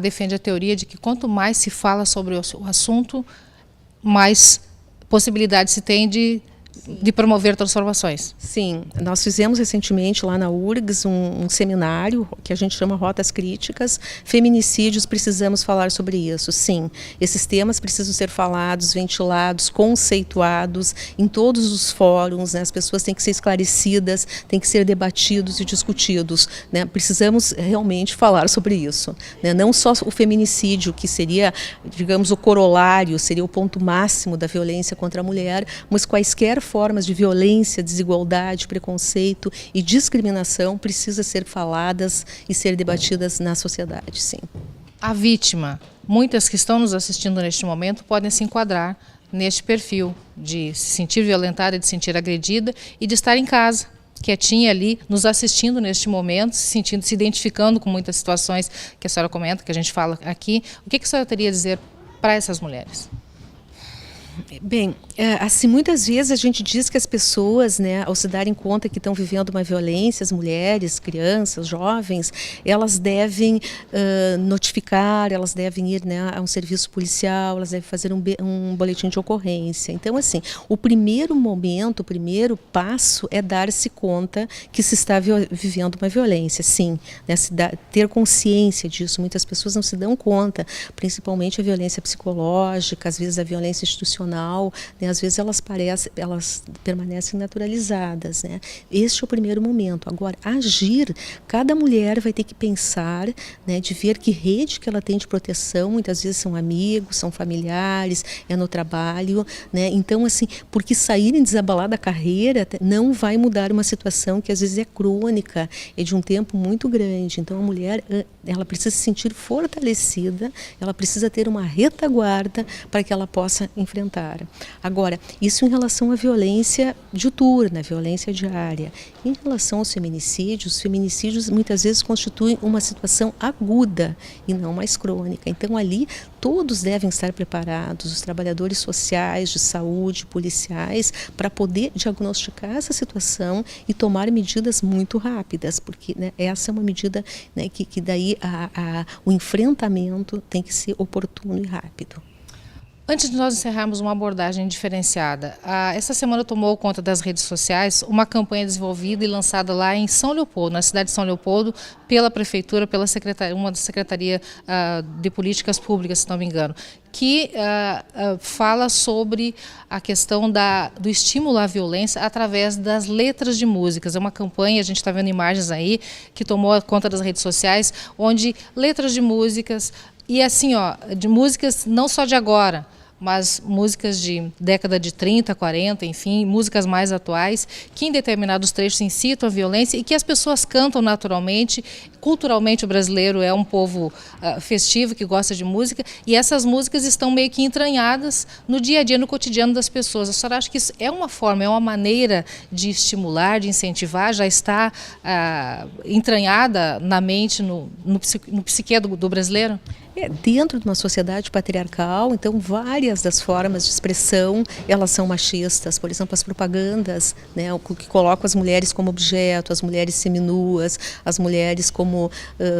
defende a teoria de que quanto mais se fala sobre o assunto, mais possibilidade se tem de promover transformações. Sim, nós fizemos recentemente lá na URGS um seminário que a gente chama Rotas Críticas, Feminicídios, precisamos falar sobre isso. Sim, esses temas precisam ser falados, ventilados, conceituados em todos os fóruns, né? As pessoas têm que ser esclarecidas, têm que ser debatidos e discutidos, né? Precisamos realmente falar sobre isso, né? Não só o feminicídio, que seria, digamos, o corolário, seria o ponto máximo da violência contra a mulher, mas quaisquer formas de violência, desigualdade, preconceito e discriminação precisam ser faladas e ser debatidas na sociedade, sim. A vítima, muitas que estão nos assistindo neste momento podem se enquadrar neste perfil de se sentir violentada, de se sentir agredida e de estar em casa, quietinha ali, nos assistindo neste momento, se identificando com muitas situações que a senhora comenta, que a gente fala aqui. O que a senhora teria a dizer para essas mulheres? Bem, assim, muitas vezes a gente diz que as pessoas, né, ao se darem conta que estão vivendo uma violência, as mulheres, crianças, jovens, elas devem notificar, elas devem ir, né, a um serviço policial, elas devem fazer um boletim de ocorrência. Então, assim, o primeiro momento, o primeiro passo é dar-se conta que se está vivendo uma violência, sim, né, ter consciência disso. Muitas pessoas não se dão conta, principalmente a violência psicológica, às vezes a violência institucional, né, às vezes elas permanecem naturalizadas, né? Este é o primeiro momento. Agora, agir, cada mulher vai ter que pensar, né, de ver que rede que ela tem de proteção, muitas vezes são amigos, são familiares, é no trabalho, né? Então, assim, porque sair e desabalar da carreira não vai mudar uma situação que às vezes é crônica, é de um tempo muito grande. Então, a mulher, ela precisa se sentir fortalecida, ela precisa ter uma retaguarda para que ela possa enfrentar alimentar. Agora, isso em relação à violência diuturna, violência diária. Em relação aos feminicídios muitas vezes constituem uma situação aguda e não mais crônica. Então, ali, todos devem estar preparados, os trabalhadores sociais, de saúde, policiais, para poder diagnosticar essa situação e tomar medidas muito rápidas, porque, né, essa é uma medida, né, que daí o enfrentamento tem que ser oportuno e rápido. Antes de nós encerrarmos uma abordagem diferenciada, essa semana tomou conta das redes sociais uma campanha desenvolvida e lançada lá em São Leopoldo, na cidade de São Leopoldo, pela Prefeitura, pela uma Secretaria de Políticas Públicas, se não me engano, que fala sobre a questão do estímulo à violência através das letras de músicas. É uma campanha, a gente está vendo imagens aí, que tomou conta das redes sociais, onde letras de músicas, e assim, de músicas não só de agora, mas músicas de década de 30, 40, enfim, músicas mais atuais, que em determinados trechos incitam a violência e que as pessoas cantam naturalmente. Culturalmente, o brasileiro é um povo festivo, que gosta de música, e essas músicas estão meio que entranhadas no dia a dia, no cotidiano das pessoas. A senhora acha que isso é uma forma, é uma maneira de estimular, de incentivar, já está entranhada na mente, no psique do brasileiro? Dentro de uma sociedade patriarcal, então várias das formas de expressão, elas são machistas. Por exemplo, as propagandas, né, que colocam as mulheres como objeto, as mulheres seminuas, as mulheres como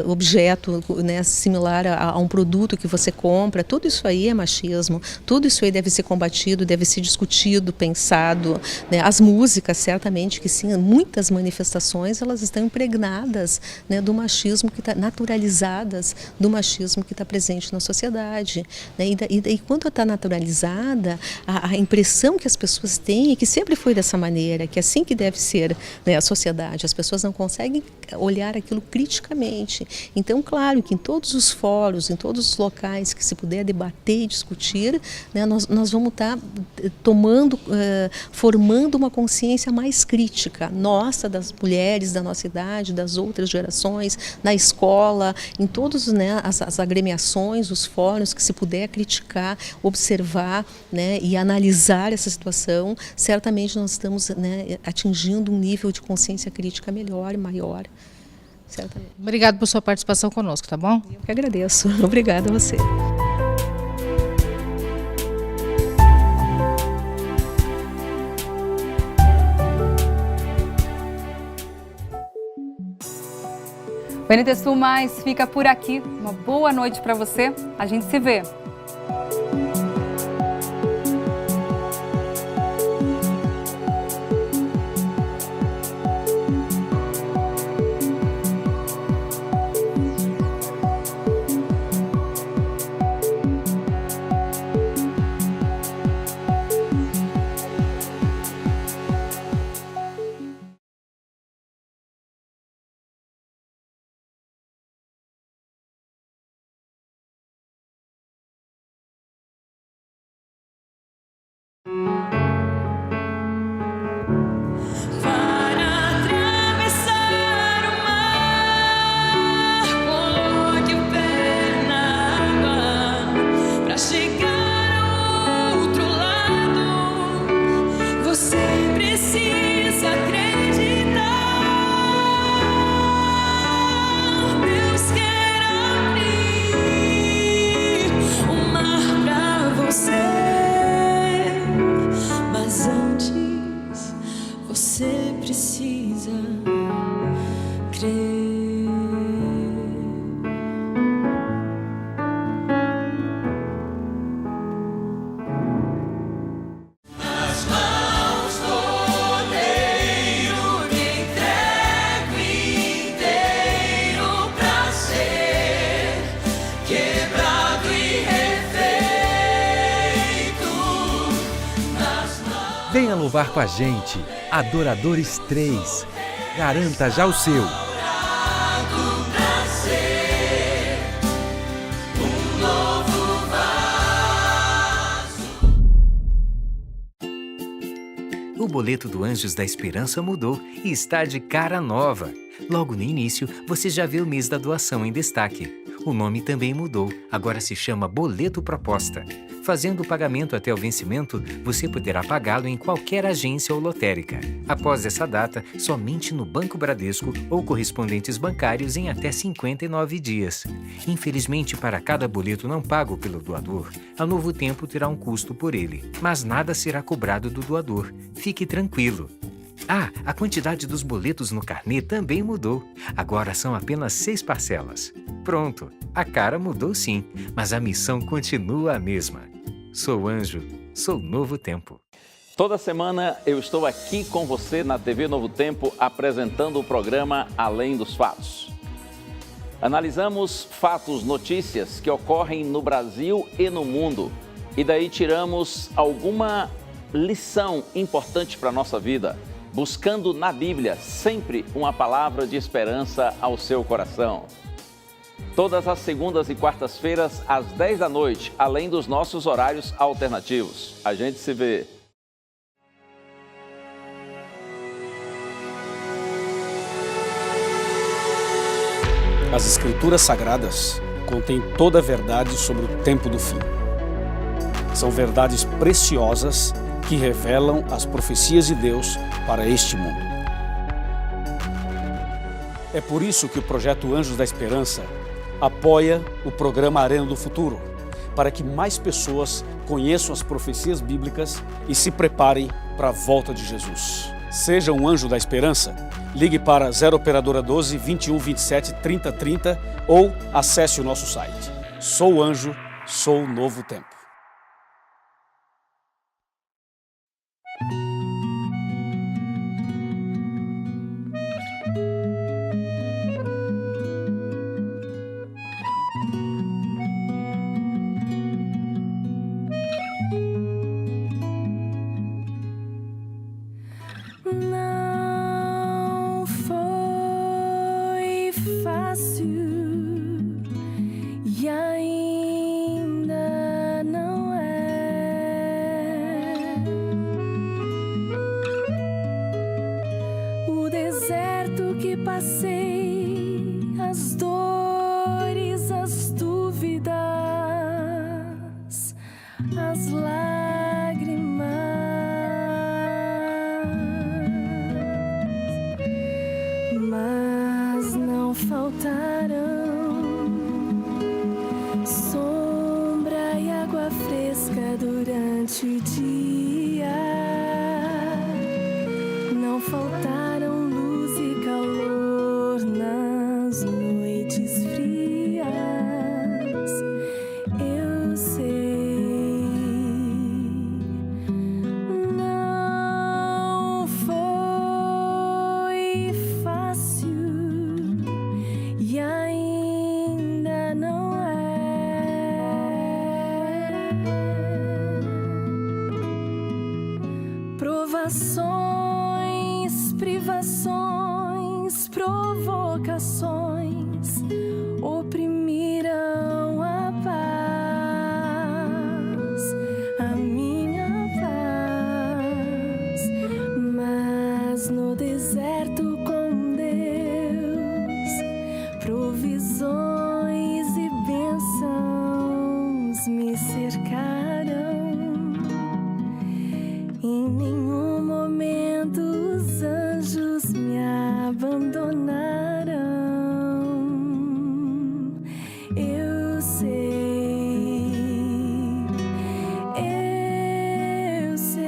objeto, né, similar a um produto que você compra. Tudo isso aí é machismo, tudo isso aí deve ser combatido, deve ser discutido, pensado, né? As músicas, certamente que sim, muitas manifestações, elas estão impregnadas, né, do machismo, que está naturalizadas do machismo que está presente na sociedade, né? E daí, quando está naturalizada, a impressão que as pessoas têm é que sempre foi dessa maneira, que é assim que deve ser, né, a sociedade. As pessoas não conseguem olhar aquilo criticamente. Então, claro que em todos os fóruns, em todos os locais que se puder debater e discutir, né, nós vamos estar formando uma consciência mais crítica, nossa, das mulheres da nossa idade, das outras gerações, na escola, em todos, né, as agremiações, os fóruns que se puder criticar, observar, né, e analisar essa situação, certamente nós estamos, né, atingindo um nível de consciência crítica melhor e maior. Certamente. Obrigada por sua participação conosco, tá bom? Eu que agradeço. Obrigada a você. O NT Sul Mais fica por aqui. Uma boa noite para você. A gente se vê. Venha louvar com a gente, Adoradores 3. Garanta já o seu. O boleto do Anjos da Esperança mudou e está de cara nova. Logo no início, você já vê o mês da doação em destaque. O nome também mudou, agora se chama Boleto Proposta. Fazendo o pagamento até o vencimento, você poderá pagá-lo em qualquer agência ou lotérica. Após essa data, somente no Banco Bradesco ou correspondentes bancários em até 59 dias. Infelizmente, para cada boleto não pago pelo doador, a Novo Tempo terá um custo por ele, mas nada será cobrado do doador. Fique tranquilo. Ah, a quantidade dos boletos no carnê também mudou. Agora são apenas 6 parcelas. Pronto, a cara mudou sim, mas a missão continua a mesma. Sou Anjo, sou Novo Tempo. Toda semana eu estou aqui com você na TV Novo Tempo apresentando o programa Além dos Fatos. Analisamos fatos, notícias que ocorrem no Brasil e no mundo e daí tiramos alguma lição importante para a nossa vida, buscando na Bíblia sempre uma palavra de esperança ao seu coração. Todas as segundas e quartas-feiras, às 10 da noite, além dos nossos horários alternativos. A gente se vê. As Escrituras Sagradas contêm toda a verdade sobre o tempo do fim. São verdades preciosas que revelam as profecias de Deus para este mundo. É por isso que o projeto Anjos da Esperança apoia o programa Arena do Futuro, para que mais pessoas conheçam as profecias bíblicas e se preparem para a volta de Jesus. Seja um anjo da esperança, ligue para 0 Operadora 12 21 27 30 30 ou acesse o nosso site. Sou Anjo, sou Novo Tempo. Não foi fácil e ainda não é. O deserto que passei, as dores, as dúvidas, as lágrimas. Mas não faltaram sombra e água fresca durante o dia. Não faltaram luz e calor nas noites frias. Eu sei, não foi fácil e ainda não é. Provações, privações, provocações oprimiram a paz, a minha paz. Mas no deserto com Deus, provisões e bênçãos me cercaram. Em nenhum momento os anjos me abandonaram. Eu sei, eu sei.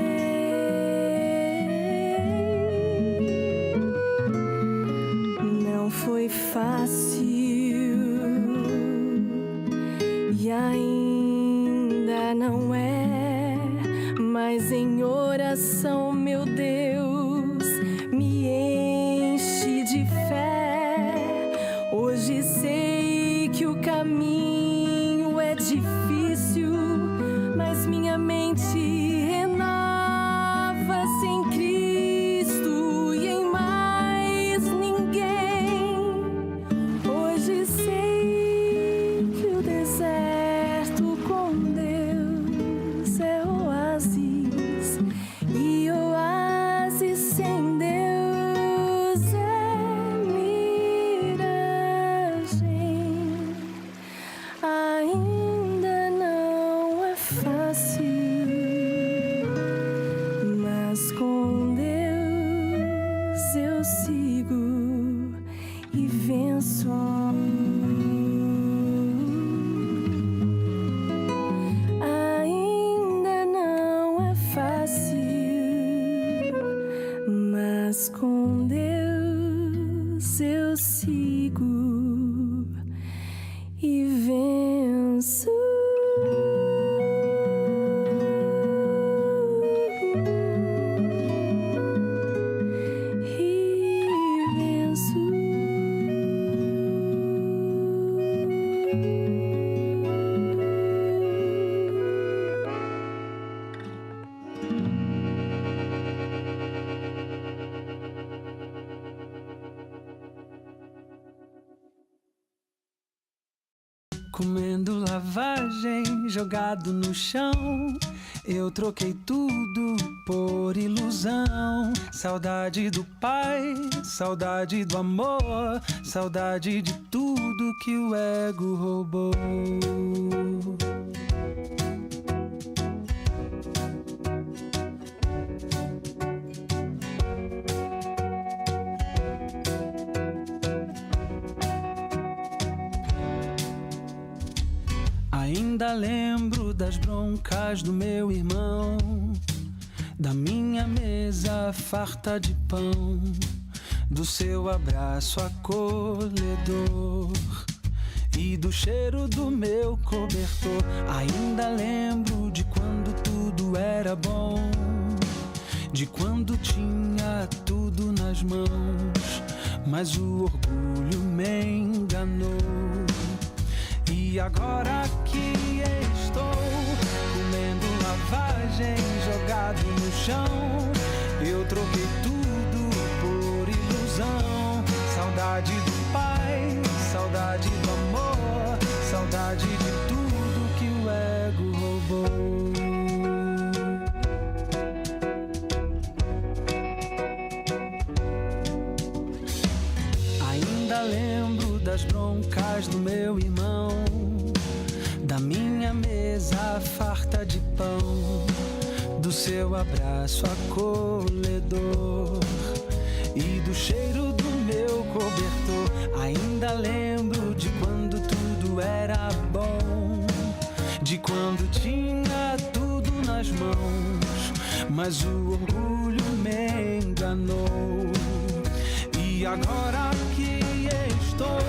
sigo e venço. Ainda não é fácil, mas com Deus eu sigo e venço. Comendo lavagem, jogado no chão, eu troquei tudo por ilusão. Saudade do pai, saudade do amor, saudade de tudo que o ego roubou. Ainda lembro das broncas do meu irmão, da minha mesa farta de pão, do seu abraço acolhedor e do cheiro do meu cobertor. Ainda lembro de quando tudo era bom, de quando tinha tudo nas mãos, mas o orgulho me enganou. E agora que estou comendo lavagem, jogado no chão, eu troquei tudo por ilusão. Saudade do pai, saudade do amor, saudade de tudo que o ego roubou. Ainda lembro das broncas do meu irmão, da minha mesa farta de pão, do seu abraço acolhedor e do cheiro do meu cobertor. Ainda lembro de quando tudo era bom, de quando tinha tudo nas mãos, mas o orgulho me enganou. E agora que estou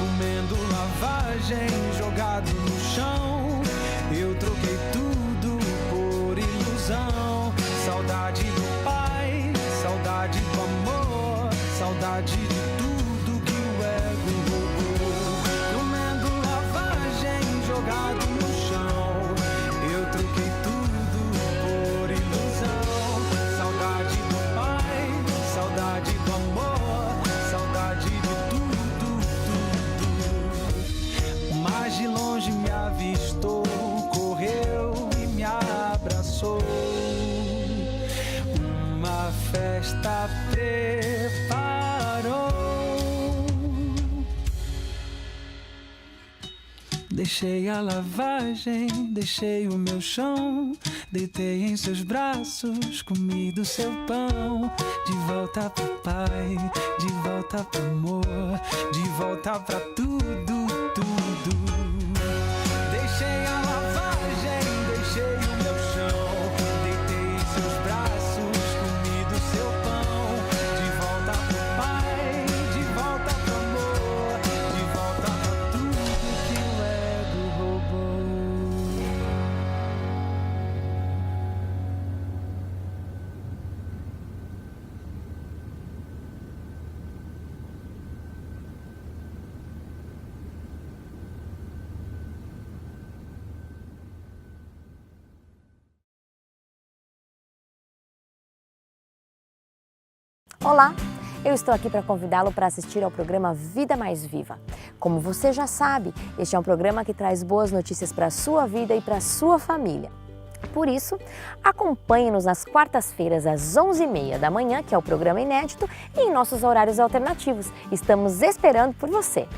comendo lavagem, jogado no chão, eu troquei tudo por ilusão. Saudade do pai, saudade do amor, saudade de tudo que o ego roubou. Comendo lavagem, jogado no chão, eu troquei tudo por ilusão. Saudade do pai, saudade do amor, saudade de tudo, tudo. Mas de longe me avistou, correu e me abraçou. Uma festa preparou. Deixei a lavagem, deixei o meu chão, deitei em seus braços, comi do seu pão. De volta pro pai, de volta pro amor, de volta pra tudo, tudo. Deixei a lavagem, deixei o meu chão, deitei em seus braços, comi do seu pão. De volta pro pai, de volta pro amor, de volta pra tudo que o ego roubou. Olá, eu estou aqui para convidá-lo para assistir ao programa Vida Mais Viva. Como você já sabe, este é um programa que traz boas notícias para a sua vida e para a sua família. Por isso, acompanhe-nos nas quartas-feiras às 11h30 da manhã, que é o programa inédito, e em nossos horários alternativos. Estamos esperando por você!